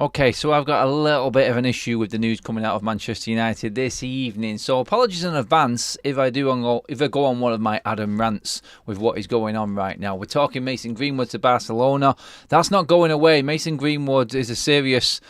Okay, so I've got a little bit of an issue with the news coming out of Manchester United this evening. So apologies in advance if I go on one of my Adam rants with what is going on right now. We're talking Mason Greenwood to Barcelona. That's not going away. Mason Greenwood is a serious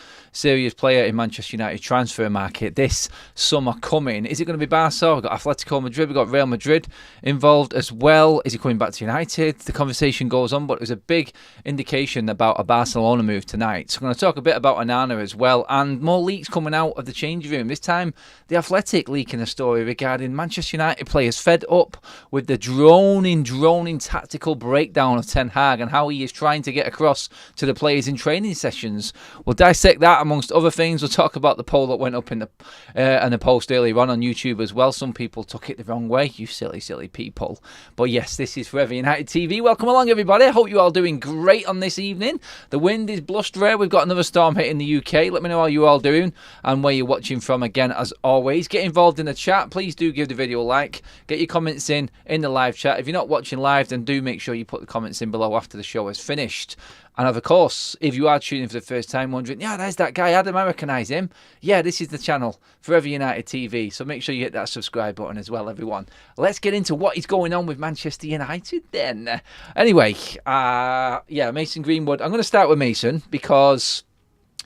player in Manchester United transfer market this summer coming. Is it going to be Barca? We've got Atletico Madrid, we've got Real Madrid involved as well. Is he coming back to United? The conversation goes on, but there's a big indication about a Barcelona move tonight. So I'm going to talk a bit about Onana as well, and more leaks coming out of the change room. This time, The Athletic leaking a story regarding Manchester United players fed up with the droning tactical breakdown of Ten Hag and how he is trying to get across to the players in training sessions. We'll dissect that amongst other things. We'll talk about the poll that went up in the post earlier on YouTube as well. Some people took it the wrong way, you silly people. But yes, this is Forever United TV. Welcome along, everybody. I hope you all doing great on this evening. The wind is blustery. We've got another storm hitting the UK. Let me know how you all doing and where you're watching from again, as always. Get involved in the chat. Please do give the video a like. Get your comments in the live chat. If you're not watching live, then do make sure you put the comments in below after the show is finished. And of course, if you are tuning in for the first time wondering, yeah, there's that guy Adam, I recognise him. Yeah, this is the channel, Forever United TV. So make sure you hit that subscribe button as well, everyone. Let's get into what is going on with Manchester United then. Anyway, Mason Greenwood. I'm going to start with Mason because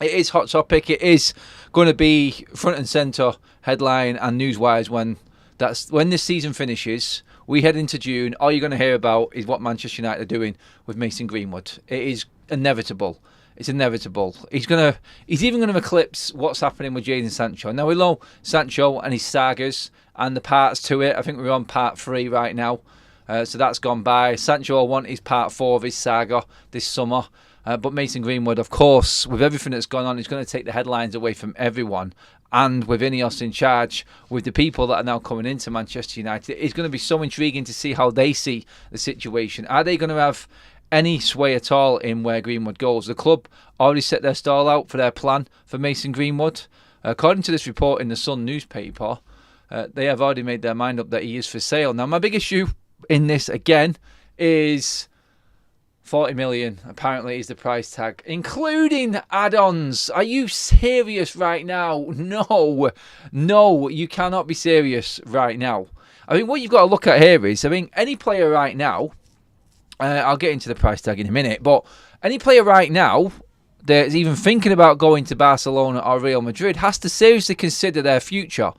it is hot topic. It is going to be front and centre headline and newswise when this season finishes. We head into June. All you're going to hear about is what Manchester United are doing with Mason Greenwood. It is inevitable. It's inevitable. He's even going to eclipse what's happening with Jadon Sancho. Now we know Sancho and his sagas and the parts to it. I think we're on part 3 right now. So that's gone by. Sancho will want his part 4 of his saga this summer. But Mason Greenwood, of course, with everything that's gone on, is going to take the headlines away from everyone. And with Inos in charge, with the people that are now coming into Manchester United, it's going to be so intriguing to see how they see the situation. Are they going to have any sway at all in where Greenwood goes? The club already set their stall out for their plan for Mason Greenwood. According to this report in the Sun newspaper, they have already made their mind up that he is for sale. Now, my big issue in this, again, is 40 million apparently is the price tag, including add-ons. Are you serious right now? No, you cannot be serious right now. I mean, what you've got to look at here is, any player right now, I'll get into the price tag in a minute, but any player right now that's even thinking about going to Barcelona or Real Madrid has to seriously consider their future.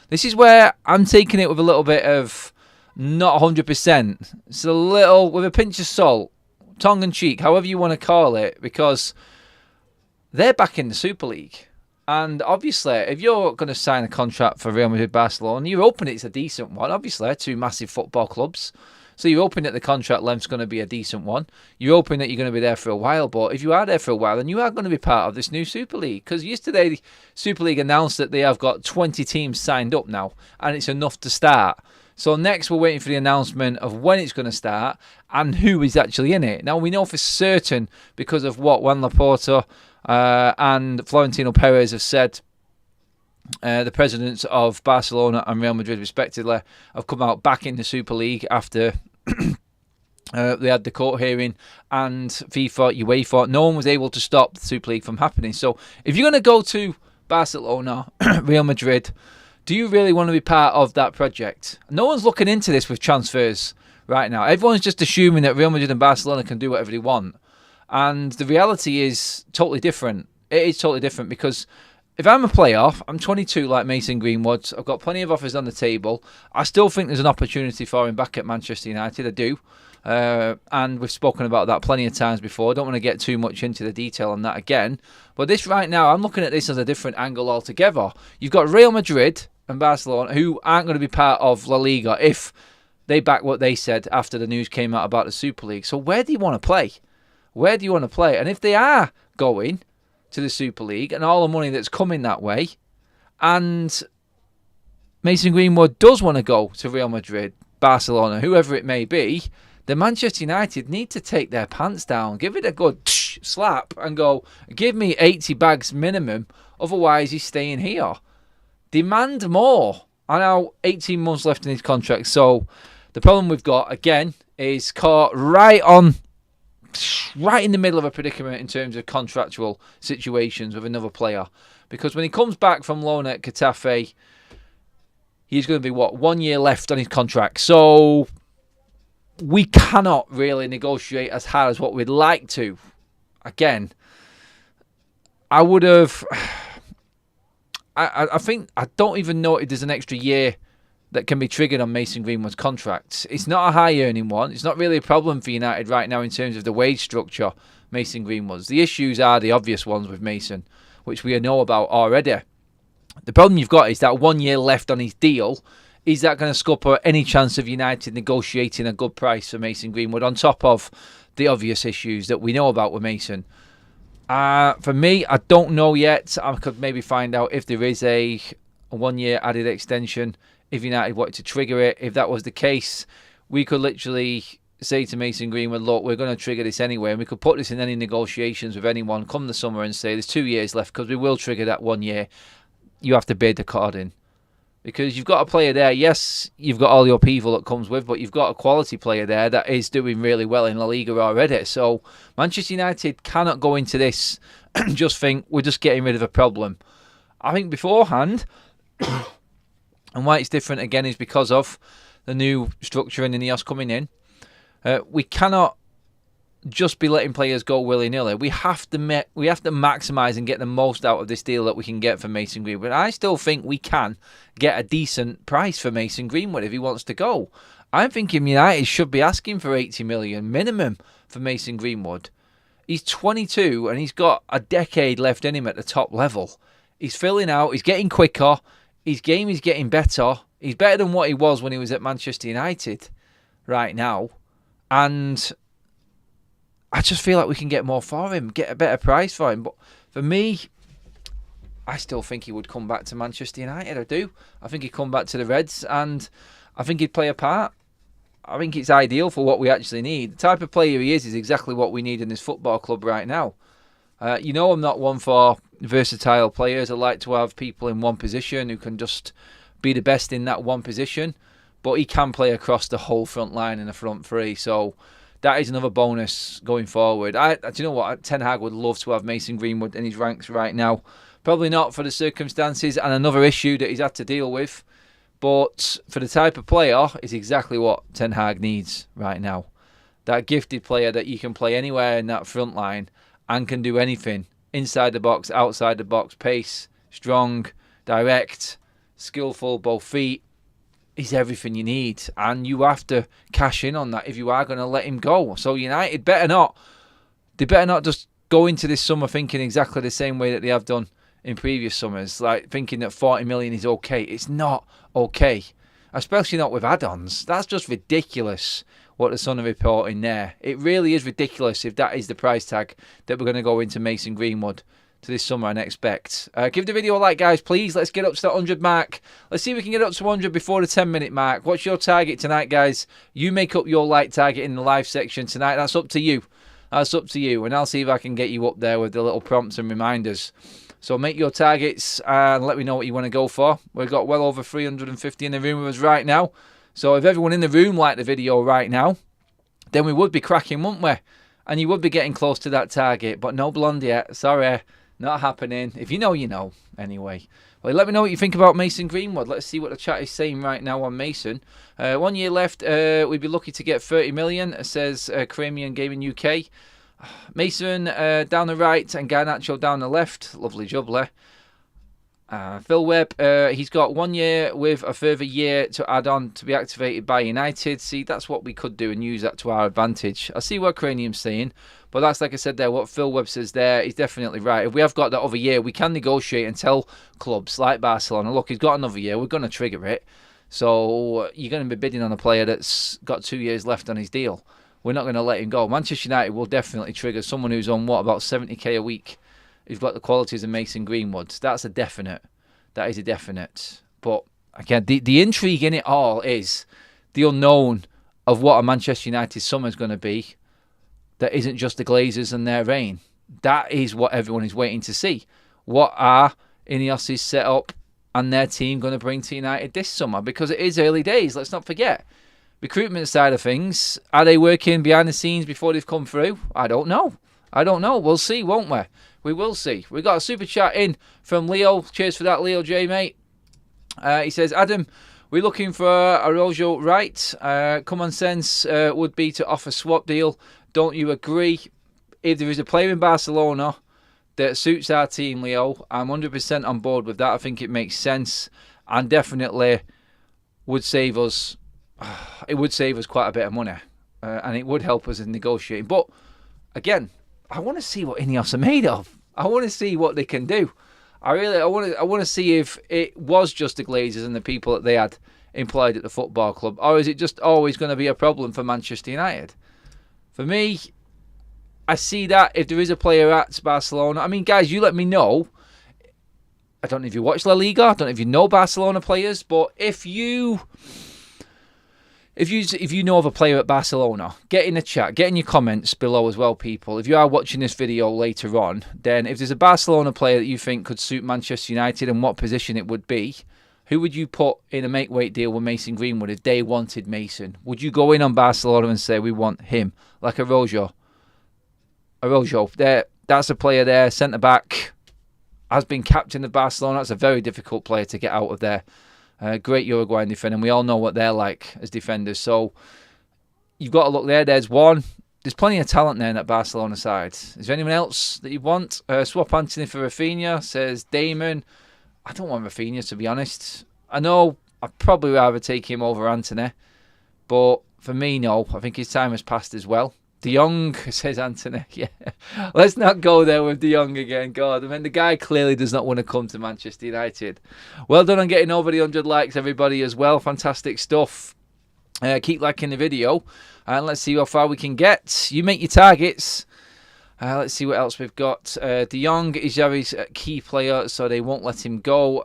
This is where I'm taking it with a little bit of not 100%. It's a little, with a pinch of salt. Tongue-in-cheek, however you want to call it, because they're back in the Super League. And obviously, if you're going to sign a contract for Real Madrid, Barcelona, you're hoping it's a decent one. Obviously, 2 massive football clubs. So you're hoping that the contract length's going to be a decent one. You're hoping that you're going to be there for a while. But if you are there for a while, then you are going to be part of this new Super League. Because yesterday, the Super League announced that they have got 20 teams signed up now. And it's enough to start. So next we're waiting for the announcement of when it's going to start and who is actually in it. Now we know for certain because of what Juan Laporta and Florentino Perez have said. The presidents of Barcelona and Real Madrid respectively have come out back in the Super League after they had the court hearing, and FIFA, UEFA, no one was able to stop the Super League from happening. So if you're going to go to Barcelona, Real Madrid, do you really want to be part of that project? No one's looking into this with transfers right now. Everyone's just assuming that Real Madrid and Barcelona can do whatever they want. And the reality is totally different. It is totally different because if I'm a player, I'm 22 like Mason Greenwood. I've got plenty of offers on the table. I still think there's an opportunity for him back at Manchester United. I do. And we've spoken about that plenty of times before. I don't want to get too much into the detail on that again. But this right now, I'm looking at this as a different angle altogether. You've got Real Madrid and Barcelona who aren't going to be part of La Liga if they back what they said after the news came out about the Super League. So where do you want to play? Where do you want to play? And if they are going to the Super League and all the money that's coming that way, and Mason Greenwood does want to go to Real Madrid, Barcelona, whoever it may be, then Manchester United need to take their pants down, give it a good slap and go, give me 80 bags minimum, otherwise he's staying here. Demand more. I know 18 months left in his contract, so the problem we've got, again, is caught right on right in the middle of a predicament in terms of contractual situations with another player. Because when he comes back from loan at Getafe, he's going to be, 1 year left on his contract. So we cannot really negotiate as hard as what we'd like to. Again, I would have... I think, I don't even know if there's an extra year that can be triggered on Mason Greenwood's contract. It's not a high-earning one. It's not really a problem for United right now in terms of the wage structure, Mason Greenwood's. The issues are the obvious ones with Mason, which we know about already. The problem you've got is that 1 year left on his deal. Is that going to scupper any chance of United negotiating a good price for Mason Greenwood on top of the obvious issues that we know about with Mason? For me, I don't know yet. I could maybe find out if there is a 1 year added extension, if United wanted to trigger it. If that was the case, we could literally say to Mason Greenwood, look, we're going to trigger this anyway, and we could put this in any negotiations with anyone come the summer and say there's 2 years left because we will trigger that 1 year. You have to bid according. Because you've got a player there, yes, you've got all your people that comes with, but you've got a quality player there that is doing really well in La Liga already. So Manchester United cannot go into this and just think we're just getting rid of a problem. I think beforehand, and why it's different again is because of the new structure in the Inos coming in. We cannot just be letting players go willy-nilly. We have to maximise and get the most out of this deal that we can get for Mason Greenwood. I still think we can get a decent price for Mason Greenwood if he wants to go. I'm thinking United should be asking for 80 million minimum for Mason Greenwood. He's 22 and he's got a decade left in him at the top level. He's filling out, he's getting quicker, his game is getting better. He's better than what he was when he was at Manchester United right now. And I just feel like we can get more for him, get a better price for him. But for me, I still think he would come back to Manchester United. I do. I think he'd come back to the Reds and I think he'd play a part. I think it's ideal for what we actually need. The type of player he is exactly what we need in this football club right now. I'm not one for versatile players. I like to have people in one position who can just be the best in that one position. But he can play across the whole front line and the front three. So that is another bonus going forward. Do you know what? Ten Hag would love to have Mason Greenwood in his ranks right now. Probably not for the circumstances and another issue that he's had to deal with. But for the type of player, it's exactly what Ten Hag needs right now. That gifted player that you can play anywhere in that front line and can do anything. Inside the box, outside the box, pace, strong, direct, skillful, both feet. He's everything you need, and you have to cash in on that if you are going to let him go. So United better not just go into this summer thinking exactly the same way that they have done in previous summers, like thinking that 40 million is okay. It's not okay, especially not with add-ons. That's just ridiculous what the Sun are reporting there. It really is ridiculous if that is the price tag that we're going to go into Mason Greenwood to this summer and expect. Give the video a like, guys, please. Let's get up to that 100 mark. Let's see if we can get up to 100 before the 10-minute mark. What's your target tonight, guys? You make up your like target in the live section tonight. That's up to you. That's up to you. And I'll see if I can get you up there with the little prompts and reminders. So make your targets and let me know what you want to go for. We've got well over 350 in the room with us right now. So if everyone in the room liked the video right now, then we would be cracking, wouldn't we? And you would be getting close to that target. But no blonde yet. Sorry. Not happening. If you know, you know. Anyway. Well, let me know what you think about Mason Greenwood. Let's see what the chat is saying right now on Mason. 1 year left. We'd be lucky to get 30 million, says Cramian Gaming UK. Mason down the right and Garnacho down the left. Lovely jubbly. Phil Webb, he's got 1 year with a further year to add on to be activated by United. See, that's what we could do and use that to our advantage. I see what Cranium's saying, but that's, like I said there, what Phil Webb says there is definitely right. If we have got that other year, we can negotiate and tell clubs like Barcelona, look, he's got another year, we're going to trigger it. So you're going to be bidding on a player that's got 2 years left on his deal. We're not going to let him go. Manchester United will definitely trigger someone who's on, about 70k a week. Who's got the qualities of Mason Greenwood. That's a definite. That is a definite. But again, the intrigue in it all is the unknown of what a Manchester United summer is going to be. That isn't just the Glazers and their reign. That is what everyone is waiting to see. What are Inos' setup and their team going to bring to United this summer? Because it is early days. Let's not forget. recruitment side of things, are they working behind the scenes before they've come through? I don't know. We'll see, won't we? We will see. We got a super chat in from Leo. Cheers for that, Leo J, mate. He says, Adam, we're looking for a Rojo right. Common sense would be to offer swap deal. Don't you agree? If there is a player in Barcelona that suits our team, Leo, I'm 100% on board with that. I think it makes sense and definitely would save us. It would save us quite a bit of money, and it would help us in negotiating. But again, I want to see what Inos are made of. I want to see what they can do. I want to see if it was just the Glazers and the people that they had employed at the football club, or is it just always going to be a problem for Manchester United? For me, I see that if there is a player at Barcelona, I mean, guys, you let me know. I don't know if you watch La Liga, I don't know if you know Barcelona players, but if you know of a player at Barcelona, get in the chat, get in your comments below as well, people. If you are watching this video later on, then if there's a Barcelona player that you think could suit Manchester United and what position it would be, who would you put in a make-weight deal with Mason Greenwood if they wanted Mason? Would you go in on Barcelona and say, we want him? Like a Rojo. That's a player there, centre-back, has been captain of Barcelona. That's a very difficult player to get out of there. Great Uruguayan defender, and we all know what they're like as defenders. So you've got to look there. There's one. There's plenty of talent there in that Barcelona side. Is there anyone else that you want? Swap Anthony for Rafinha, says Damon. I don't want Rafinha, to be honest. I know I'd probably rather take him over Anthony, but for me, no. I think his time has passed as well. De Jong, says Anthony. Yeah, let's not go there with De Jong again. God, I mean, the guy clearly does not want to come to Manchester United. Well done on getting over the 100 likes, everybody, as well. Fantastic stuff. Keep liking the video, and let's see how far we can get. You make your targets. Let's see what else we've got. De Jong is Xavi's key player, so they won't let him go.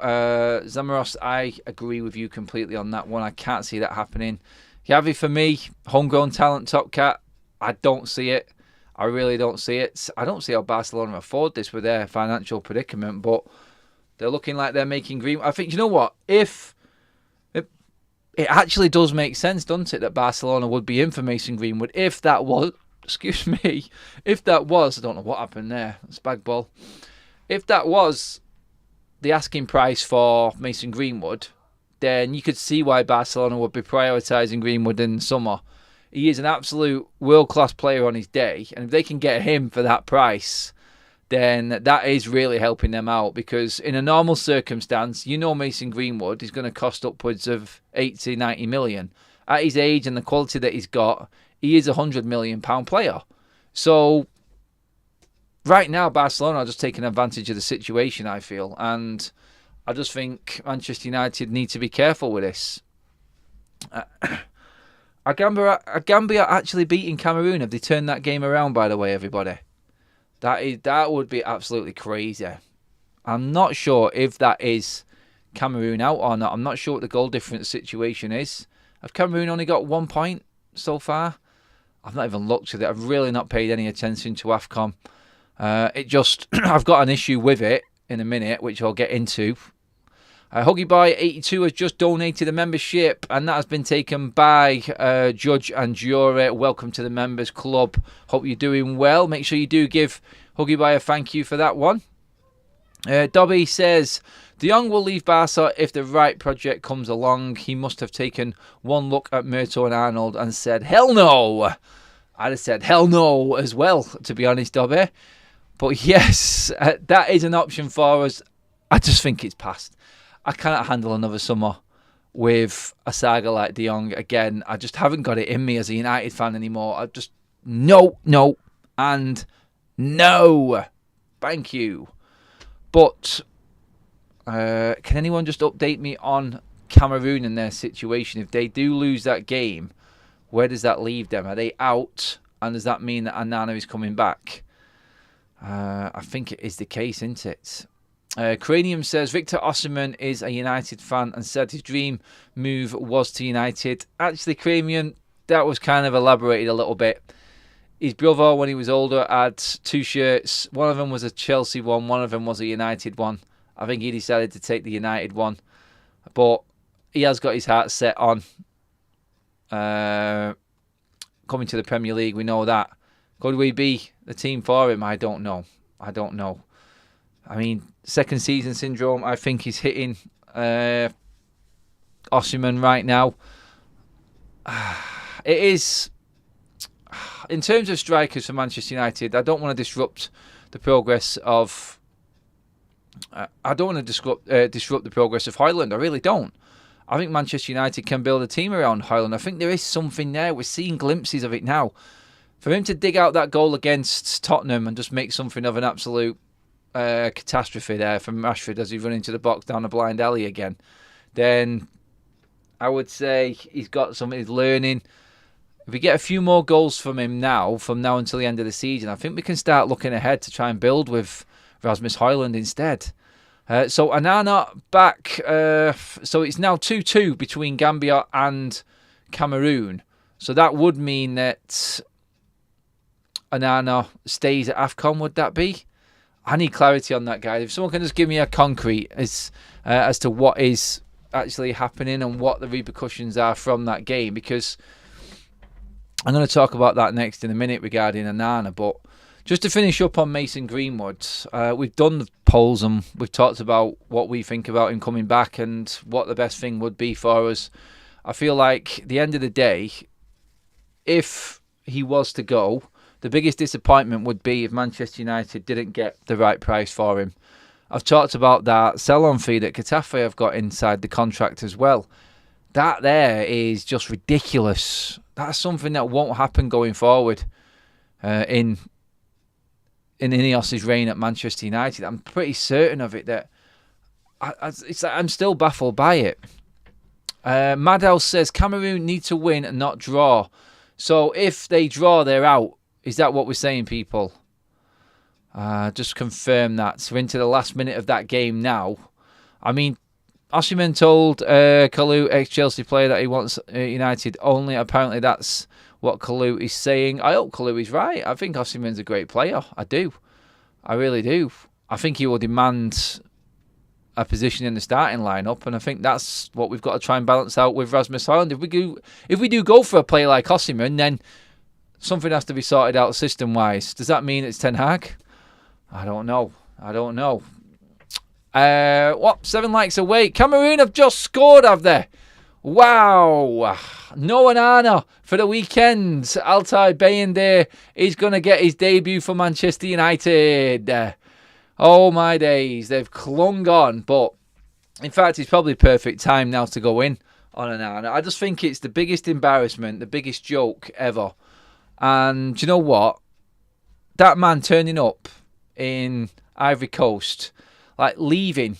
Zamaros, I agree with you completely on that one. I can't see that happening. Xavi, for me, homegrown talent, top cat. I don't see it. I really don't see it. I don't see how Barcelona afford this with their financial predicament, but they're looking like they're making green. I think, you know what? If it actually does make sense, doesn't it, that Barcelona would be in for Mason Greenwood. If that was, excuse me, if that was, I don't know what happened there. It's bag ball. If that was the asking price for Mason Greenwood, then you could see why Barcelona would be prioritising Greenwood in the summer. He is an absolute world-class player on his day, and if they can get him for that price, then that is really helping them out, because in a normal circumstance, you know Mason Greenwood is going to cost upwards of 80, 90 million. At his age and the quality that he's got, he is a £100 million player. So right now, Barcelona are just taking advantage of the situation, I feel, and I just think Manchester United need to be careful with this. Are Gambia actually beating Cameroon? Have they turned that game around, by the way, everybody? That would be absolutely crazy. I'm not sure if that is Cameroon out or not. I'm not sure what the goal difference situation is. Have Cameroon only got 1 point so far? I've not even looked at it. I've really not paid any attention to AFCON. I've got an issue with it in a minute, which I'll get into. Huggyboy82 has just donated a membership, and that has been taken by Judge and Jury. Welcome to the members club. Hope you're doing well. Make sure you do give Huggyboy a thank you for that one. Dobby says, De Jong will leave Barca if the right project comes along. He must have taken one look at Murto and Arnold and said, hell no. I'd have said hell no as well, to be honest, Dobby. But yes, that is an option for us. I just think it's past. I cannot handle another summer with a saga like De Jong again. I just haven't got it in me as a United fan anymore. I just, no, and no. Thank you. But can anyone just update me on Cameroon and their situation? If they do lose that game, where does that leave them? Are they out? And does that mean that Onana is coming back? I think it is the case, isn't it? Cranium says Victor Osimhen is a United fan and said his dream move was to United. Actually, Cranium, that was kind of elaborated a little bit. His brother, when he was older, had 2 shirts. One of them was a Chelsea one, one of them was a United one. I think he decided to take the United one. But he has got his heart set on coming to the Premier League. We know that. Could we be the team for him? I don't know. I mean, second season syndrome, I think he's hitting Osimhen right now. It is, in terms of strikers for Manchester United, I don't want to disrupt the progress of... I don't want to disrupt the progress of Højlund. I really don't. I think Manchester United can build a team around Højlund. I think there is something there. We're seeing glimpses of it now. For him to dig out that goal against Tottenham and just make something of an absolute catastrophe there from Rashford as he run into the box down a blind alley again, then I would say he's got something. He's learning. If we get a few more goals from him now, from now until the end of the season, I think we can start looking ahead to try and build with Rasmus Højlund instead. So Onana back. So it's now 2-2 between Gambia and Cameroon. So that would mean that Onana stays at AFCON, would that be? I need clarity on that, guys. If someone can just give me a concrete as to what is actually happening and what the repercussions are from that game, because I'm going to talk about that next in a minute regarding Onana. But just to finish up on Mason Greenwood, we've done the polls and we've talked about what we think about him coming back and what the best thing would be for us. I feel like at the end of the day, if he was to go, the biggest disappointment would be if Manchester United didn't get the right price for him. I've talked about that sell-on fee that Getafe have got inside the contract as well. That there is just ridiculous. That's something that won't happen going forward in Inos' reign at Manchester United. I'm pretty certain of it. That I'm still baffled by it. Madhouse says Cameroon need to win and not draw. So if they draw, they're out. Is that what we're saying, people? Just confirm that. So into the last minute of that game now. I mean, Osimhen told Kalou, ex-Chelsea player, that he wants United only. Apparently that's what Kalou is saying. I hope Kalou is right. I think Osimhen's a great player. I do. I really do. I think he will demand a position in the starting lineup, and I think that's what we've got to try and balance out with Rasmus Højlund. If we do go for a player like Osimhen, then something has to be sorted out system-wise. Does that mean it's Ten Hag? I don't know. 7 likes away. Cameroon have just scored, have they? Wow. No Onana for the weekend. Altay Bayinde is going to get his debut for Manchester United. Oh my days. They've clung on. But in fact, it's probably perfect time now to go in on Onana. I just think it's the biggest embarrassment, the biggest joke ever. And do you know what? That man turning up in Ivory Coast, like leaving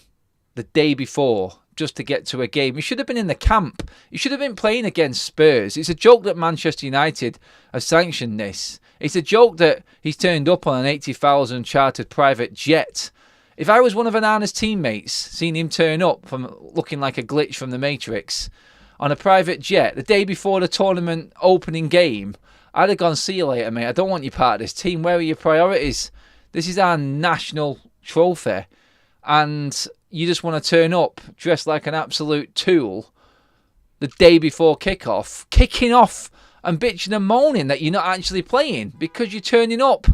the day before just to get to a game. He should have been in the camp. He should have been playing against Spurs. It's a joke that Manchester United have sanctioned this. It's a joke that he's turned up on an 80,000 chartered private jet. If I was one of Onana's teammates, seeing him turn up from looking like a glitch from the Matrix on a private jet the day before the tournament opening game, I'd have gone, see you later, mate. I don't want you part of this team. Where are your priorities? This is our national trophy. And you just want to turn up dressed like an absolute tool the day before kickoff, kicking off and bitching and moaning that you're not actually playing because you're turning up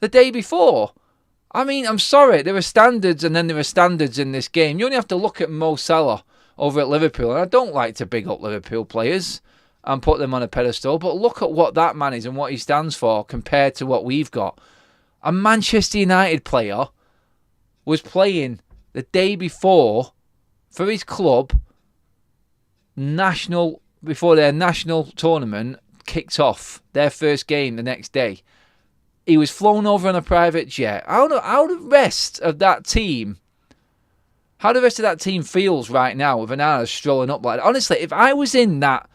the day before. I mean, I'm sorry. There are standards and then there are standards in this game. You only have to look at Mo Salah over at Liverpool. And I don't like to big up Liverpool players and put them on a pedestal, but look at what that man is and what he stands for compared to what we've got. A Manchester United player was playing the day before for his club before their national tournament kicked off, their first game the next day. He was flown over on a private jet. How the rest of that team feels right now with Onana strolling up like that? Honestly, if I was in that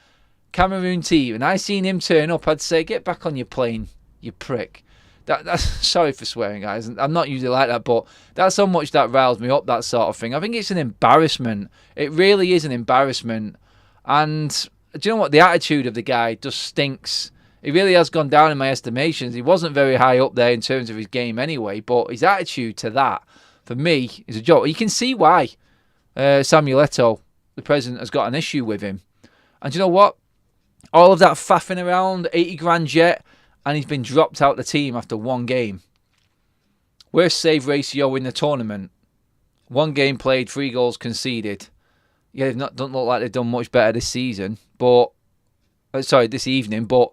Cameroon team and I seen him turn up, I'd say, get back on your plane, you prick. That's sorry for swearing, guys. I'm not usually like that, but that's how much that riles me up, that sort of thing. I think it's an embarrassment. It really is an embarrassment. And do you know what? The attitude of the guy just stinks. He really has gone down in my estimations. He wasn't very high up there in terms of his game anyway, but his attitude to that, for me, is a joke. You can see why Samuel Eto'o, the president, has got an issue with him. And do you know what? All of that faffing around, 80 grand yet, and he's been dropped out the team after one game. Worst save ratio in the tournament. One game played, 3 goals conceded. Yeah, don't look like they've done much better this season, but this evening. But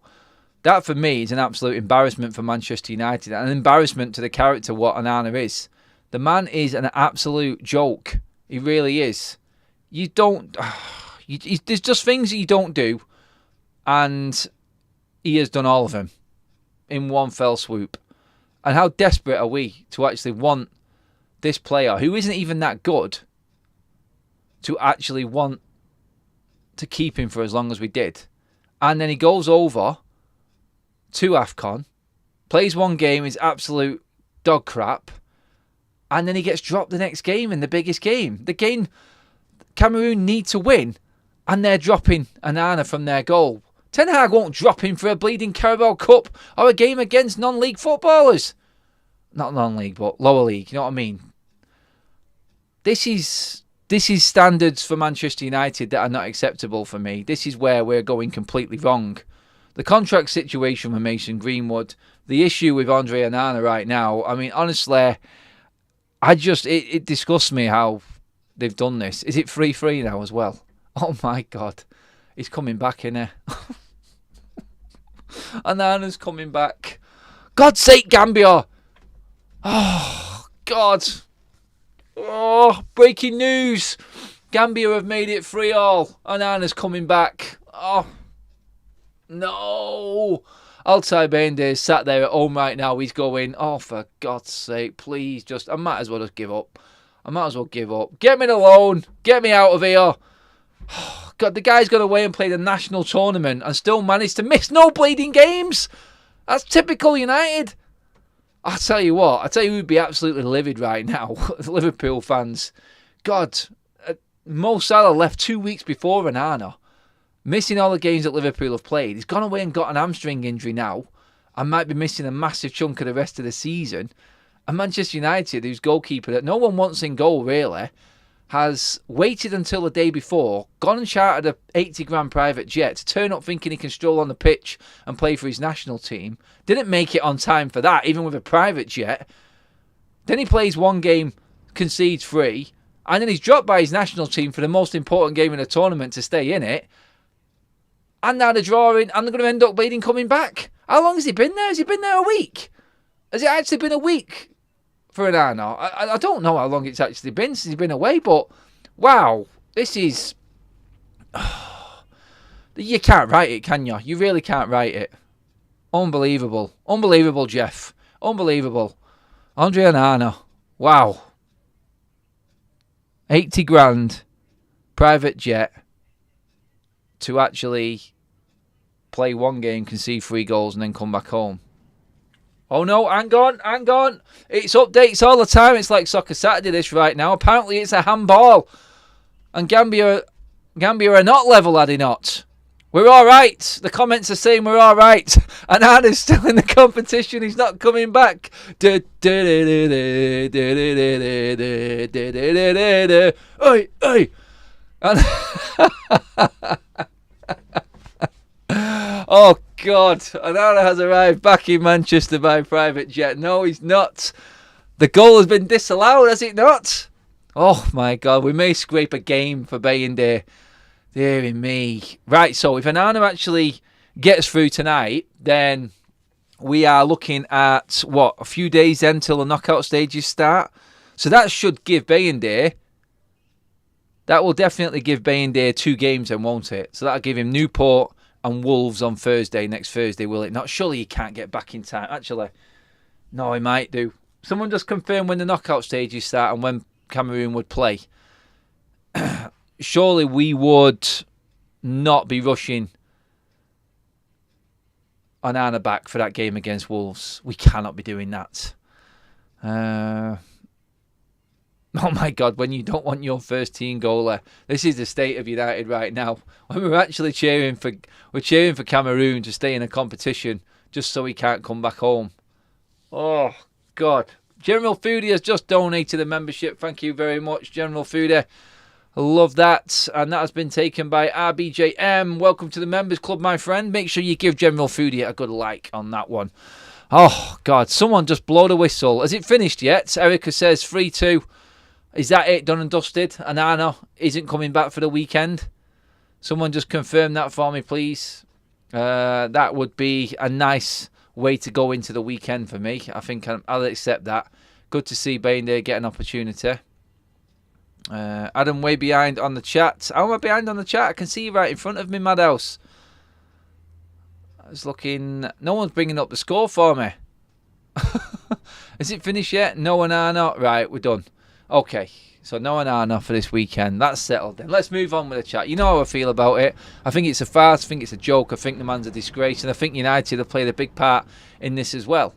that for me is an absolute embarrassment for Manchester United, and an embarrassment to the character what Onana is. The man is an absolute joke. He really is. You don't. There's just things that you don't do, and he has done all of them in one fell swoop. And how desperate are we to actually want this player, who isn't even that good, to actually want to keep him for as long as we did? And then he goes over to AFCON, plays one game, is absolute dog crap, and then he gets dropped the next game in the biggest game. The game Cameroon need to win, and they're dropping Onana from their goal. Ten Hag won't drop him for a bleeding Carabao Cup or a game against non-league footballers. Not non-league, but lower league, you know what I mean? This is standards for Manchester United that are not acceptable for me. This is where we're going completely wrong. The contract situation with Mason Greenwood, the issue with Andre Onana right now, I mean, honestly, it disgusts me how they've done this. Is it 3-3 now as well? Oh my God. He's coming back, innit? Onana's coming back. God's sake, Gambia! Oh, God. Oh, breaking news. Gambia have made it 3-3. Onana's coming back. Oh, no. Altai Bayende sat there at home right now. He's going, oh, for God's sake, please I might as well just give up. Get me the loan. Get me out of here. God, the guy's gone away and played a national tournament and still managed to miss no bleeding games. That's typical United. I tell you who'd be absolutely livid right now. Liverpool fans. God, Mo Salah left 2 weeks before Onana, missing all the games that Liverpool have played. He's gone away and got an hamstring injury now and might be missing a massive chunk of the rest of the season. And Manchester United, whose goalkeeper that no one wants in goal really, has waited until the day before, gone and chartered a 80 grand private jet to turn up thinking he can stroll on the pitch and play for his national team. Didn't make it on time for that, even with a private jet. Then he plays one game, concedes 3, and then he's dropped by his national team for the most important game in the tournament to stay in it. And now they're drawing, and they're going to end up bleeding coming back. How long has he been there? Has he been there a week? Has it actually been a week for Onana? I don't know how long it's actually been since he's been away, but wow, this is... You can't write it, can you? You really can't write it. Unbelievable. Unbelievable, Jeff. Unbelievable. Andre Onana. Wow. 80 grand private jet to actually play one game, concede 3 goals, and then come back home. Oh no, hang on. It's updates all the time. It's like Soccer Saturday this right now. Apparently it's a handball. And Gambia are not level, are they not? We're all right. The comments are saying we're all right. And Anna's still in the competition. He's not coming back. Oi, oi. Oh, God. Onana has arrived back in Manchester by private jet. No, he's not. The goal has been disallowed, has it not? Oh, my God. We may scrape a game for Bayende. Deary me. Right, so if Onana actually gets through tonight, then we are looking at, a few days then till the knockout stages start. So that should give Bayende... That will definitely give Bayende 2 games then, won't it? So that'll give him Newport and Wolves on next Thursday, will it not? Surely he can't get back in time. Actually, no, he might do. Someone just confirm when the knockout stages start and when Cameroon would play. Surely we would not be rushing Onana back for that game against Wolves. We cannot be doing that. Oh my God, when you don't want your first team goalie. This is the state of United right now. When we're actually cheering for Cameroon to stay in a competition just so he can't come back home. Oh God. General Foodie has just donated a membership. Thank you very much, General Foodie. Love that. And that has been taken by RBJM. Welcome to the Members Club, my friend. Make sure you give General Foodie a good like on that one. Oh, God. Someone just blow the whistle. Has it finished yet? Erica says 3-2. Is that it? Done and dusted? Onana isn't coming back for the weekend. Someone just confirm that for me, please. That would be a nice way to go into the weekend for me. I think I'll accept that. Good to see Bainday get an opportunity. Adam way behind on the chat. How am I behind on the chat? I can see you right in front of me, Madhouse. I was looking. No one's bringing up the score for me. Is it finished yet? No Onana. Right, we're done. Okay, so no Onana for this weekend. That's settled then. Let's move on with the chat. You know how I feel about it. I think it's a farce. I think it's a joke. I think the man's a disgrace. And I think United have played a big part in this as well.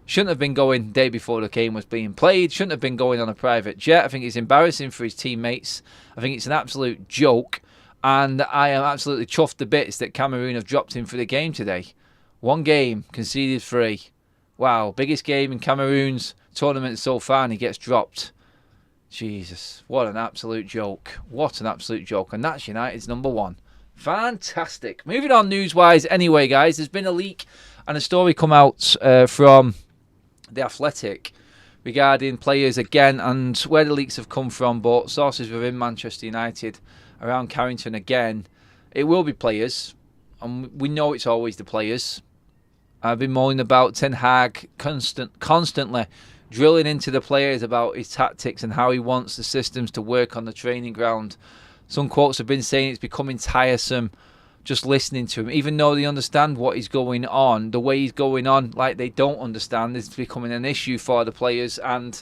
Shouldn't have been going the day before the game was being played. Shouldn't have been going on a private jet. I think it's embarrassing for his teammates. I think it's an absolute joke. And I am absolutely chuffed to bits that Cameroon have dropped him for the game today. One game, conceded 3. Wow, biggest game in Cameroon's tournament so far and he gets dropped. Jesus, what an absolute joke. What an absolute joke. And that's United's number 1. Fantastic. Moving on news-wise anyway, guys. There's been a leak and a story come out from The Athletic regarding players again and where the leaks have come from, but sources within Manchester United around Carrington again. It will be players, and we know it's always the players. I've been moaning about Ten Hag constantly drilling into the players about his tactics and how he wants the systems to work on the training ground. Some quotes have been saying it's becoming tiresome just listening to him, even though they understand what is going on. The way he's going on, like they don't understand, is becoming an issue for the players, and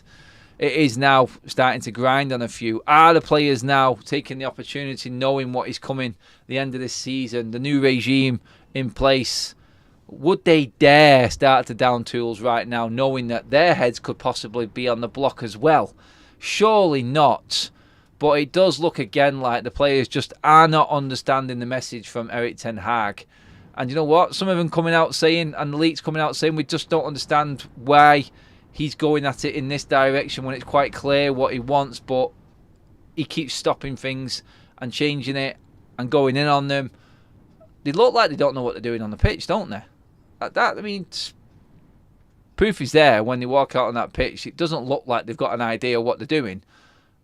it is now starting to grind on a few. Are the players now taking the opportunity, knowing what is coming the end of this season, the new regime in place? Would they dare start to down tools right now, knowing that their heads could possibly be on the block as well? Surely not. But it does look again like the players just are not understanding the message from Erik Ten Hag. And you know what? Some of them coming out saying, and the leaks coming out saying, we just don't understand why he's going at it in this direction when it's quite clear what he wants, but he keeps stopping things and changing it and going in on them. They look like they don't know what they're doing on the pitch, don't they? I mean, proof is there when they walk out on that pitch. It doesn't look like they've got an idea what they're doing.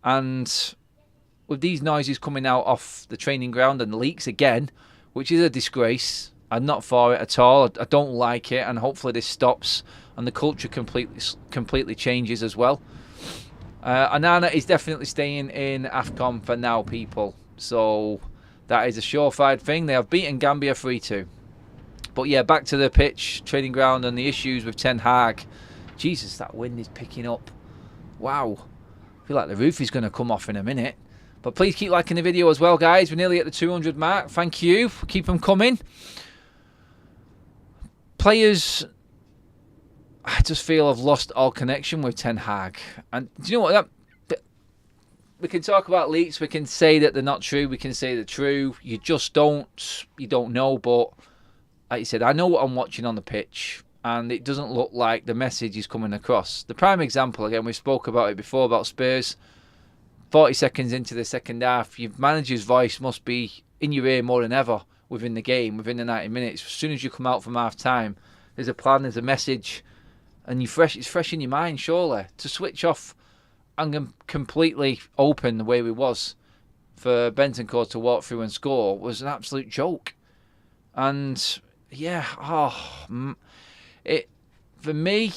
And with these noises coming out off the training ground and leaks again, which is a disgrace, I'm not for it at all. I don't like it, and hopefully this stops and the culture completely changes as well. Onana is definitely staying in AFCON for now, people. So that is a surefire thing. They have beaten Gambia 3-2. But yeah, back to the pitch, training ground, and the issues with Ten Hag. Jesus, that wind is picking up. Wow. I feel like the roof is going to come off in a minute. But please keep liking the video as well, guys. We're nearly at the 200 mark. Thank you. Keep them coming. Players, I just feel have lost all connection with Ten Hag. And do you know what? We can talk about leaks. We can say that they're not true. We can say they're true. You just don't. You don't know. But like you said, I know what I'm watching on the pitch, and it doesn't look like the message is coming across. The prime example, again, we spoke about it before, about Spurs. 40 seconds into the second half, your manager's voice must be in your ear more than ever within the game, within the 90 minutes. As soon as you come out from half-time, there's a plan, there's a message, and it's fresh in your mind, surely. To switch off and completely open the way we was for Bentancur to walk through and score was an absolute joke. And yeah, for me,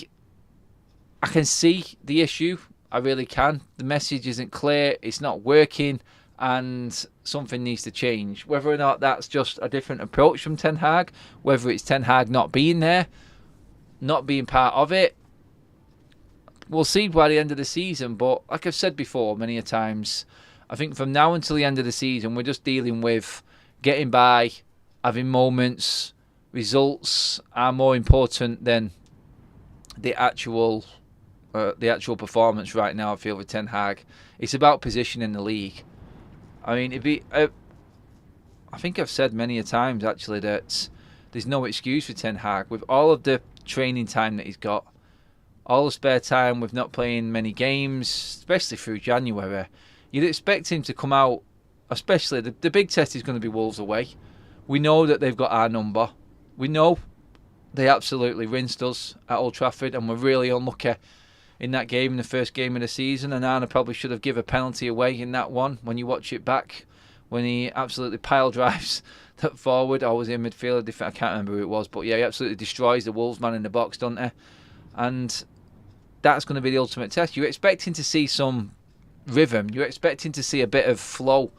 I can see the issue. I really can. The message isn't clear, it's not working, and something needs to change. Whether or not that's just a different approach from Ten Hag, whether it's Ten Hag not being there, not being part of it, we'll see by the end of the season. But like I've said before many a times, I think from now until the end of the season, we're just dealing with getting by, having moments. Results are more important than the actual performance right now. I feel with Ten Hag, it's about position in the league. I mean, I think I've said many a times actually that there's no excuse for Ten Hag with all of the training time that he's got, all the spare time with not playing many games, especially through January. you'd expect him to come out, especially the big test is going to be Wolves away. We know that they've got our number. We know they absolutely rinsed us at Old Trafford, and we're really unlucky in that game, in the first game of the season. And Onana probably should have given a penalty away in that one when you watch it back, when he absolutely pile drives that forward. I was in midfield. I can't remember who it was, but yeah, he absolutely destroys the Wolves man in the box, doesn't he? And that's going to be the ultimate test. You're expecting to see some rhythm. You're expecting to see a bit of flow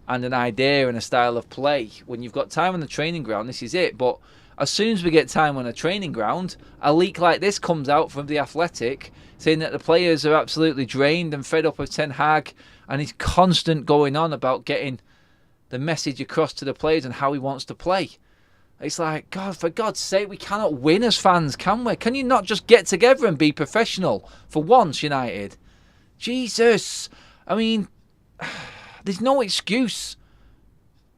and an idea and a style of play. When you've got time on the training ground, this is it. But as soon as we get time on the training ground, a leak like this comes out from The Athletic saying that the players are absolutely drained and fed up of Ten Hag, and he's constant going on about getting the message across to the players and how he wants to play. It's like, God, for God's sake, we cannot win as fans, can we? Can you not just get together and be professional for once, United? Jesus. I mean, there's no excuse.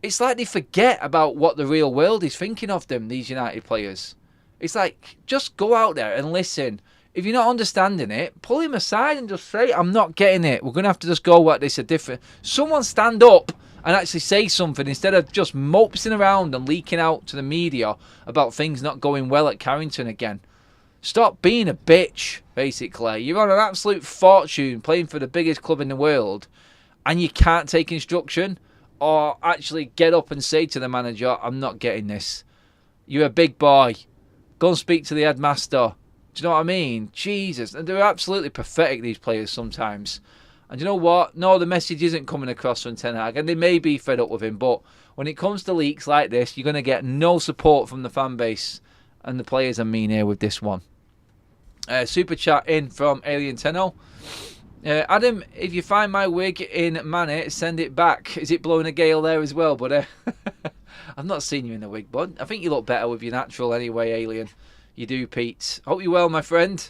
It's like they forget about what the real world is thinking of them, these United players. It's like, just go out there and listen. If you're not understanding it, pull him aside and just say, I'm not getting it. We're going to have to just go at this a different... Someone stand up and actually say something instead of just mopsing around and leaking out to the media about things not going well at Carrington again. Stop being a bitch, basically. You're on an absolute fortune playing for the biggest club in the world, and you can't take instruction or actually get up and say to the manager, I'm not getting this. You're a big boy. Go and speak to the headmaster. Do you know what I mean? Jesus. And they're absolutely pathetic, these players, sometimes. And you know what? No, the message isn't coming across from Ten Hag, and they may be fed up with him, but when it comes to leaks like this, you're going to get no support from the fan base and the players, I mean, here with this one. Super chat in from Alien Tenno. Adam, if you find my wig in Mane, send it back. Is it blowing a gale there as well, buddy? I've not seen you in a wig, bud. I think you look better with your natural anyway, Alien. You do, Pete. Hope you're well, my friend.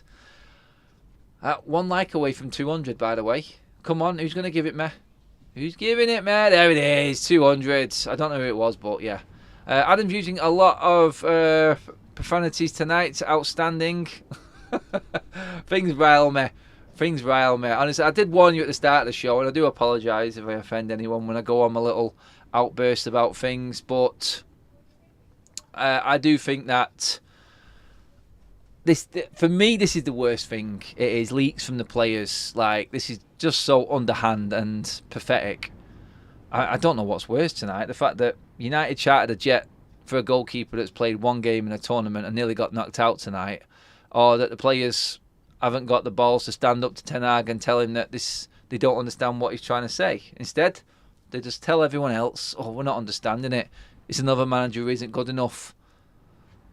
1 like away from 200, by the way. Come on, who's going to give it me? Who's giving it me? There it is, 200. I don't know who it was, but yeah. Adam's using a lot of profanities tonight. Outstanding. Things rile me. Honestly, I did warn you at the start of the show, and I do apologise if I offend anyone when I go on my little outburst about things, but I do think that this, for me, this is the worst thing. It is leaks from the players. Like, this is just so underhand and pathetic. I don't know what's worse tonight. The fact that United chartered a jet for a goalkeeper that's played one game in a tournament and nearly got knocked out tonight, or that the players haven't got the balls to stand up to Ten Hag and tell him that they don't understand what he's trying to say. Instead, they just tell everyone else, oh, we're not understanding it. It's another manager who isn't good enough.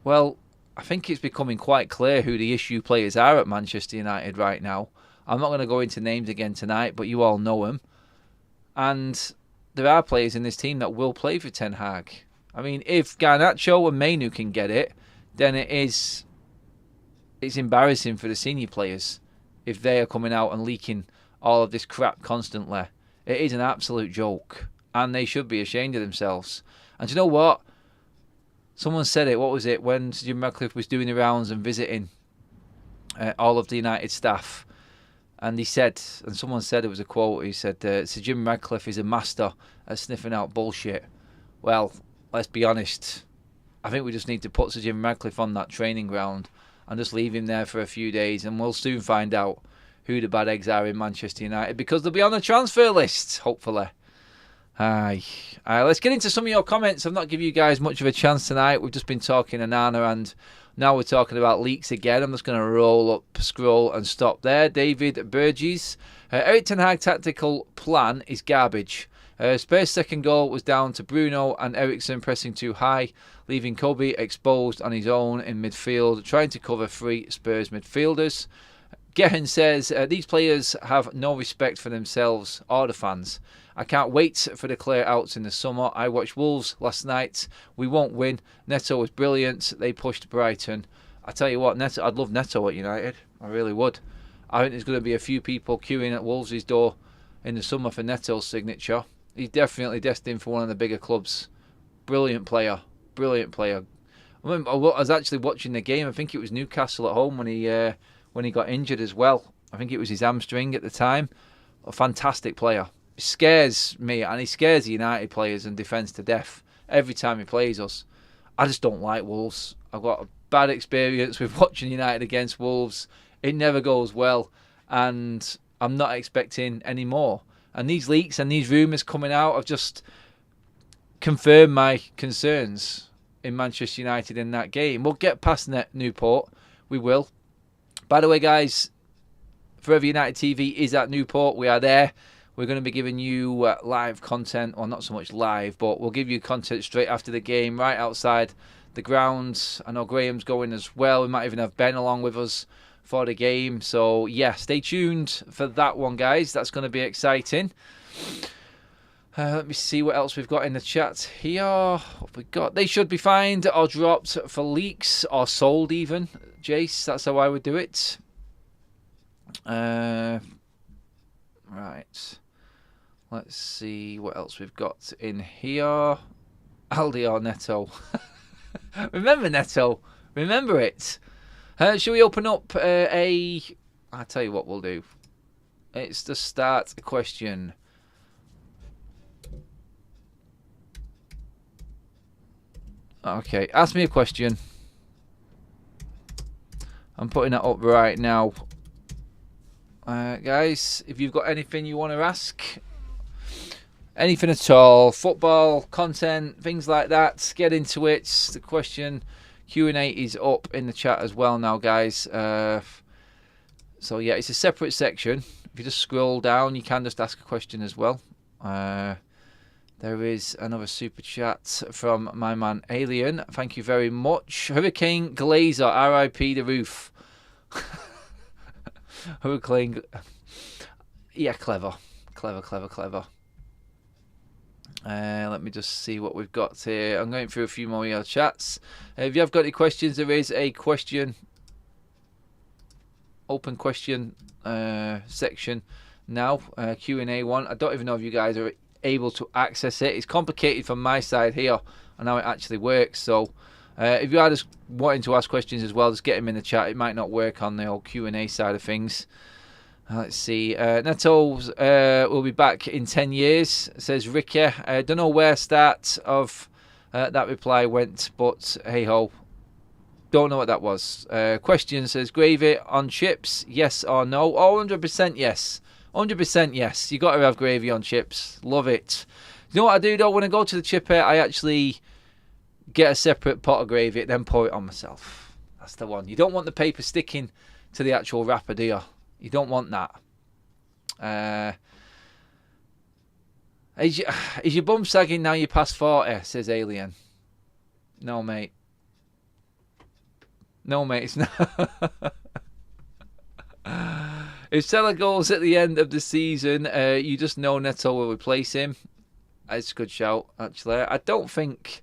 Well, I think it's becoming quite clear who the issue players are at Manchester United right now. I'm not going to go into names again tonight, but you all know them. And there are players in this team that will play for Ten Hag. I mean, if Garnacho and Mainu can get it, then it's embarrassing for the senior players if they are coming out and leaking all of this crap constantly. It is an absolute joke, and they should be ashamed of themselves. And do you know what? Someone said it, what was it, when Sir Jim Ratcliffe was doing the rounds and visiting all of the United staff, and he said, and someone said, it was a quote, he said, Sir Jim Ratcliffe is a master at sniffing out bullshit. Well, let's be honest, I think we just need to put Sir Jim Ratcliffe on that training ground and just leave him there for a few days, and we'll soon find out who the bad eggs are in Manchester United, because they'll be on the transfer list, hopefully. Aye. Let's get into some of your comments. I've not given you guys much of a chance tonight. We've just been talking Onana, and now we're talking about leaks again. I'm just going to roll up, scroll, and stop there. David Burgess. Eric Ten Hag tactical plan is garbage. Spurs' second goal was down to Bruno and Eriksen pressing too high, leaving Kobe exposed on his own in midfield, trying to cover 3 Spurs midfielders. Gehan says, these players have no respect for themselves or the fans. I can't wait for the clear outs in the summer. I watched Wolves last night. We won't win. Neto was brilliant. They pushed Brighton. I tell you what, Neto, I'd love Neto at United. I really would. I think there's going to be a few people queuing at Wolves' door in the summer for Neto's signature. He's definitely destined for one of the bigger clubs. Brilliant player. Brilliant player. I was actually watching the game. I think it was Newcastle at home when he got injured as well. I think it was his hamstring at the time. A fantastic player. scares me, and he scares the United players and defence to death every time he plays us. I just don't like Wolves. I've got a bad experience with watching United against Wolves. It never goes well, and I'm not expecting any more. And these leaks and these rumours coming out have just confirmed my concerns in Manchester United in that game. We'll get past Newport. We will. By the way, guys, Forever United TV is at Newport. We are there. We're going to be giving you live content. Well, not so much live, but we'll give you content straight after the game, right outside the grounds. I know Graham's going as well. We might even have Ben along with us for the game. So, yeah, stay tuned for that one, guys. That's going to be exciting. Let me see what else we've got in the chat here. What have we got? They should be fined or dropped for leaks or sold even. Jace, that's how I would do it. Right. Let's see what else we've got in here. Aldi or Neto. Remember Neto. Remember it. Shall we open up I'll tell you what we'll do. It's the start question. Okay, ask me a question. I'm putting that up right now. Guys, if you've got anything you want to ask, anything at all, football, content, things like that, get into it. The question Q&A is up in the chat as well now, guys. So, yeah, it's a separate section. If you just scroll down, you can just ask a question as well. There is another super chat from my man Alien. Thank you very much. Hurricane Glazer, RIP the roof. Hurricane. Yeah, clever. Clever. Let me just see what we've got here. I'm going through a few more of your chats. If you have got any questions, there is a question. Open question section now. Q&A one. I don't even know if you guys are able to access it. It's complicated from my side here and how it actually works. So if you are just wanting to ask questions as well, just get them in the chat. It might not work on the old Q&A side of things. Let's see. Neto will be back in 10 years, says Ricky. Don't know where start of that reply went, but hey ho. Don't know what that was. Question says, gravy on chips, yes or no? Oh, 100% yes. 100% yes. You got to have gravy on chips. Love it. You know what I do though? When I go to the chipper, I actually get a separate pot of gravy, then pour it on myself. That's the one. You don't want the paper sticking to the actual wrapper, do you? You don't want that. Is your bum sagging now you're past 40? Says Alien. No, mate. No, mate, it's not. If Salah goes at the end of the season, you just know Neto will replace him. That's a good shout, actually. I don't think...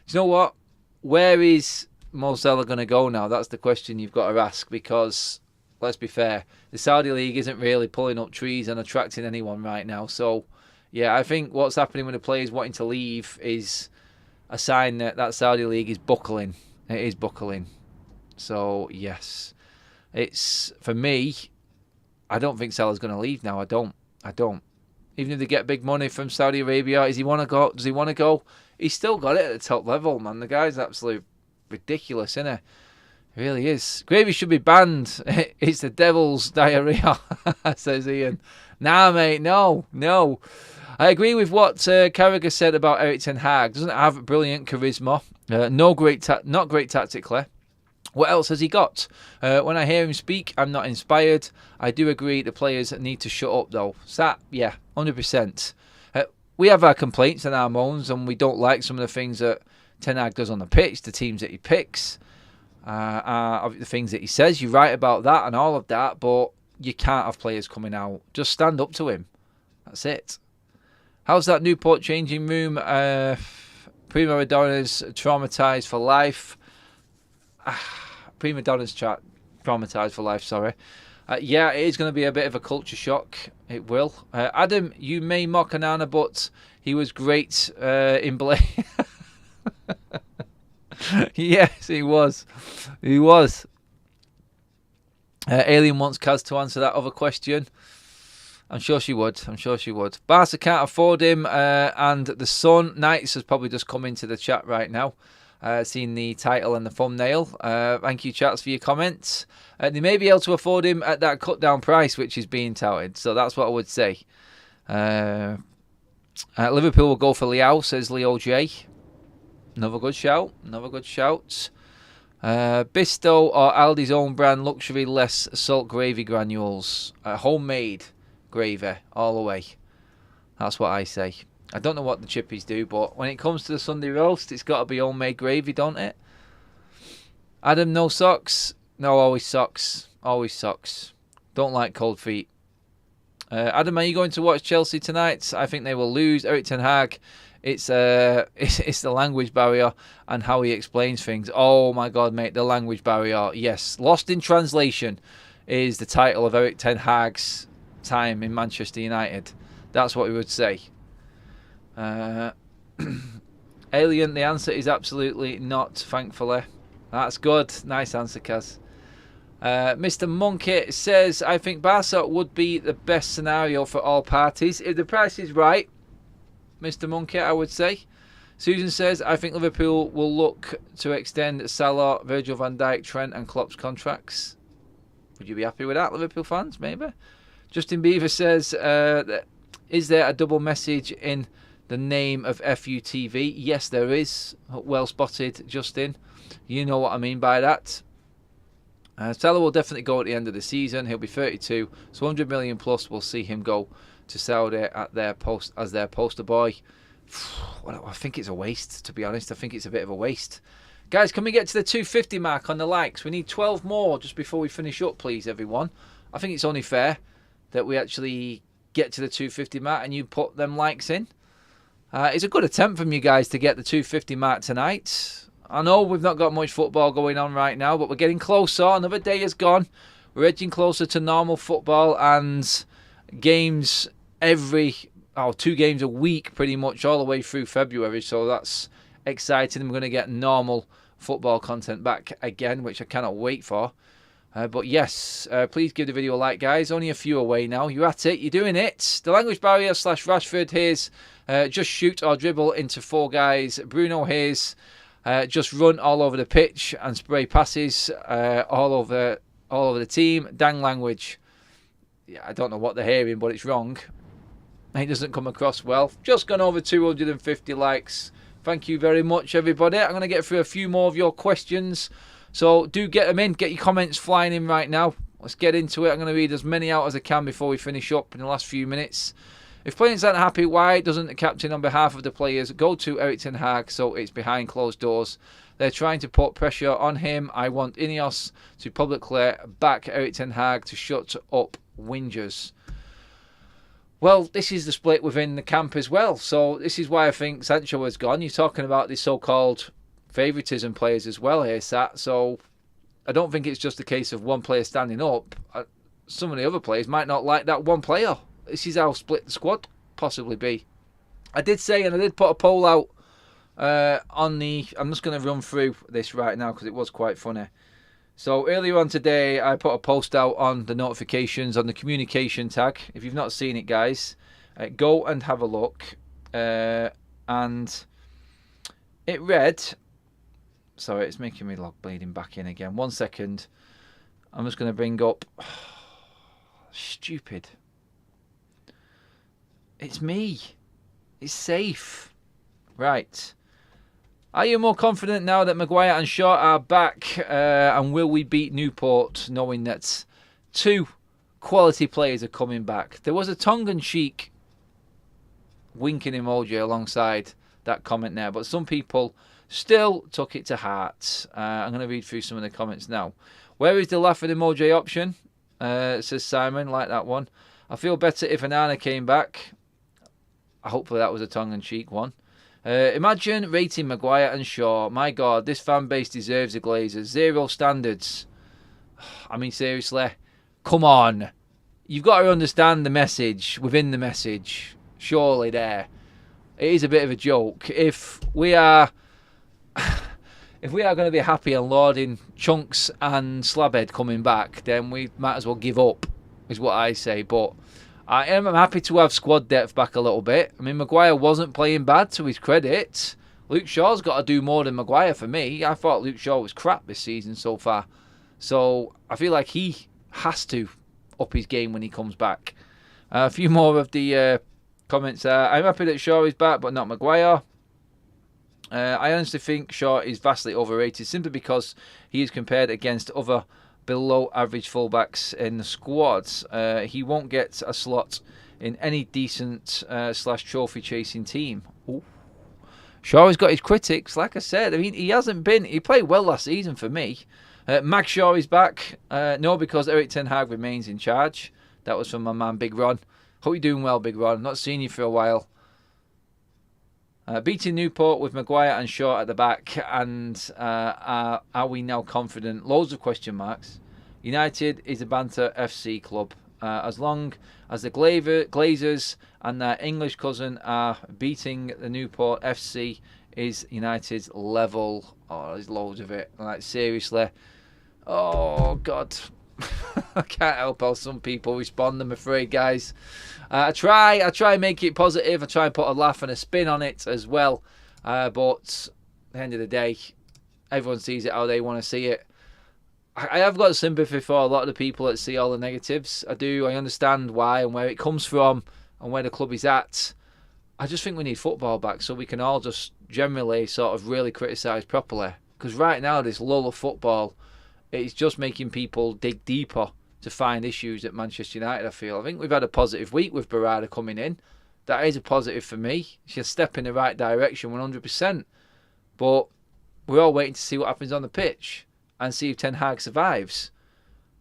Do you know what? Where is Mo Salah going to go now? That's the question you've got to ask, because, let's be fair, the Saudi League isn't really pulling up trees and attracting anyone right now. So, yeah, I think what's happening with the players wanting to leave is a sign that that Saudi League is buckling. It is buckling. So, yes. It's, for me... I don't think Salah's going to leave now. I don't. Even if they get big money from Saudi Arabia, does he want to go? He's still got it at the top level, man. The guy's absolutely ridiculous, isn't he? He really is. Gravy should be banned. It's the devil's diarrhea, says Ian. Nah, mate, no. I agree with what Carragher said about Erik ten Hag. Doesn't have brilliant charisma. Not great tactically. What else has he got? When I hear him speak, I'm not inspired. I do agree the players need to shut up, though. Yeah, 100%. We have our complaints and our moans, and we don't like some of the things that Ten Hag does on the pitch, the teams that he picks, the things that he says. You're right about that and all of that, but you can't have players coming out. Just stand up to him. That's it. How's that Newport changing room? Prima Donna's traumatised for life. Prima Donna's traumatised for life, sorry. Yeah, it is going to be a bit of a culture shock. It will. Adam, you may mock Onana, but he was great in Blake. Yes, he was. He was. Alien wants Kaz to answer that other question. I'm sure she would. I'm sure she would. Barca can't afford him. And the Sun Knights has probably just come into the chat right now. Seen the title and the thumbnail. Thank you, chats, for your comments. They may be able to afford him at that cut-down price, which is being touted. So that's what I would say. Liverpool will go for Liao, says Leo J. Another good shout. Another good shout. Bisto or Aldi's own brand luxury less salt gravy granules. Homemade gravy all the way. That's what I say. I don't know what the chippies do, but when it comes to the Sunday roast, it's got to be homemade gravy, don't it? Adam, no socks? No, always socks. Always socks. Don't like cold feet. Adam, are you going to watch Chelsea tonight? I think they will lose. Erik ten Hag. It's the language barrier and how he explains things. Oh my God, mate, the language barrier. Yes, Lost in Translation is the title of Erik ten Hag's time in Manchester United. That's what we would say. Alien, the answer is absolutely not, thankfully. That's good. Nice answer, Kaz. Mr. Monkey says, I think Barca would be the best scenario for all parties. If the price is right, Mr. Monkey, I would say. Susan says, I think Liverpool will look to extend Salah, Virgil van Dijk, Trent and Klopp's contracts. Would you be happy with that, Liverpool fans? Maybe. Justin Beaver says, is there a double message in the name of FUTV? Yes, there is. Well spotted, Justin. You know what I mean by that. Salah will definitely go at the end of the season. He'll be 32, so 100 million plus will see him go to Saudi as their poster boy. Well, I think it's a waste, to be honest. I think it's a bit of a waste. Guys, can we get to the 250 mark on the likes? We need 12 more just before we finish up, please, everyone. I think it's only fair that we actually get to the 250 mark and you put them likes in. It's a good attempt from you guys to get the 250 mark tonight. I know we've not got much football going on right now, but we're getting closer. Another day is gone. We're edging closer to normal football and games every 2 games a week pretty much all the way through February. So that's exciting. We're going to get normal football content back again, which I cannot wait for. But yes, please give the video a like, guys. Only a few away now. You're at it. You're doing it. The language barrier / Rashford. Here's just shoot or dribble into 4 guys. Bruno Hayes. Just run all over the pitch and spray passes all over the team. Dang language. Yeah, I don't know what they're hearing, but it's wrong. It doesn't come across well. Just gone over 250 likes. Thank you very much, everybody. I'm going to get through a few more of your questions. So do get them in. Get your comments flying in right now. Let's get into it. I'm going to read as many out as I can before we finish up in the last few minutes. If players aren't happy, why doesn't the captain on behalf of the players go to Erik ten Hag so it's behind closed doors? They're trying to put pressure on him. I want Inos to publicly back Erik ten Hag to shut up whingers. Well, this is the split within the camp as well. So this is why I think Sancho has gone. You're talking about the so-called favouritism players as well here, Sat. So I don't think it's just a case of one player standing up. Some of the other players might not like that one player. This is how split the squad possibly be. I did say, and I did put a poll out on the... I'm just going to run through this right now because it was quite funny. So earlier on today, I put a post out on the notifications, on the communication tag. If you've not seen it, guys, go and have a look. And it read... Sorry, it's making me log bleeding back in again. 1 second. I'm just going to bring up... Stupid. It's me. It's safe. Right. Are you more confident now that Maguire and Shaw are back? And will we beat Newport knowing that 2 quality players are coming back? There was a tongue-in-cheek winking emoji alongside that comment there, but some people still took it to heart. I'm going to read through some of the comments now. Where is the laughing emoji option? Says Simon, like that one. I feel better if Onana came back. Hopefully that was a tongue-in-cheek one. Imagine rating Maguire and Shaw. My God, this fan base deserves the Glazers. 0 standards. I mean, seriously. Come on. You've got to understand the message within the message. Surely there. It is a bit of a joke. If we are going to be happy and lauding Chunks and Slabhead coming back, then we might as well give up, is what I say. But I am happy to have squad depth back a little bit. I mean, Maguire wasn't playing bad, to his credit. Luke Shaw's got to do more than Maguire for me. I thought Luke Shaw was crap this season so far. So I feel like he has to up his game when he comes back. A few more of the comments. I'm happy that Shaw is back, but not Maguire. I honestly think Shaw is vastly overrated simply because he is compared against other below average fullbacks in the squads. He won't get a slot in any decent / trophy chasing team. Ooh. Shaw has got his critics, like I said. I mean, he hasn't been. He played well last season for me. Mag Shaw is back. No, because Eric Ten Hag remains in charge. That was from my man Big Ron. Hope you're doing well, Big Ron. Not seen you for a while. Beating Newport with Maguire and Shaw at the back, and are we now confident? Loads of question marks. United is a banter FC club. As long as the Glazers and their English cousin are beating the Newport FC, is United's level. Oh, there's loads of it. Like, seriously. Oh, God. I can't help how some people respond, I'm afraid, guys. I try and make it positive. I try and put a laugh and a spin on it as well. But at the end of the day, everyone sees it how they want to see it. I have got sympathy for a lot of the people that see all the negatives. I do. I understand why and where it comes from and where the club is at. I just think we need football back so we can all just generally sort of really criticise properly. Because right now, this lull of football, it's just making people dig deeper to find issues at Manchester United, I feel. I think we've had a positive week with Barada coming in. That is a positive for me. She's a step in the right direction, 100%. But we're all waiting to see what happens on the pitch and see if Ten Hag survives.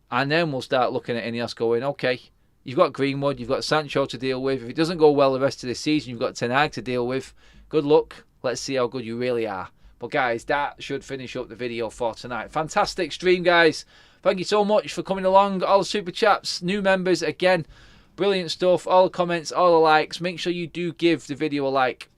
And then we'll start looking at Inos going, okay, you've got Greenwood, you've got Sancho to deal with. If it doesn't go well the rest of the season, you've got Ten Hag to deal with. Good luck. Let's see how good you really are. But guys, that should finish up the video for tonight. Fantastic stream, guys. Thank you so much for coming along. All the super chats, new members, again, brilliant stuff. All the comments, all the likes. Make sure you do give the video a like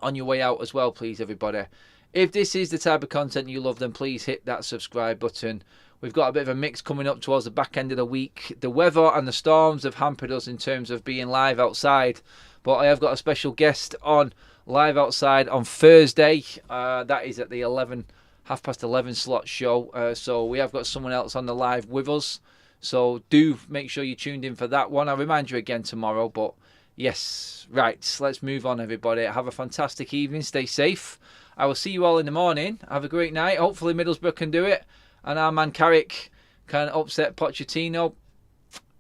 on your way out as well, please, everybody. If this is the type of content you love, then please hit that subscribe button. We've got a bit of a mix coming up towards the back end of the week. The weather and the storms have hampered us in terms of being live outside. But I have got a special guest on live outside on Thursday. That is at the 11:30 slot show. So we have got someone else on the live with us. So do make sure you're tuned in for that one. I'll remind you again tomorrow. But yes, right, let's move on, everybody. Have a fantastic evening. Stay safe. I will see you all in the morning. Have a great night. Hopefully Middlesbrough can do it. And our man Carrick can upset Pochettino.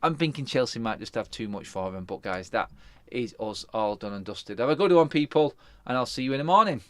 I'm thinking Chelsea might just have too much for them. But guys, that is us all done and dusted. Have a good one, people. And I'll see you in the morning.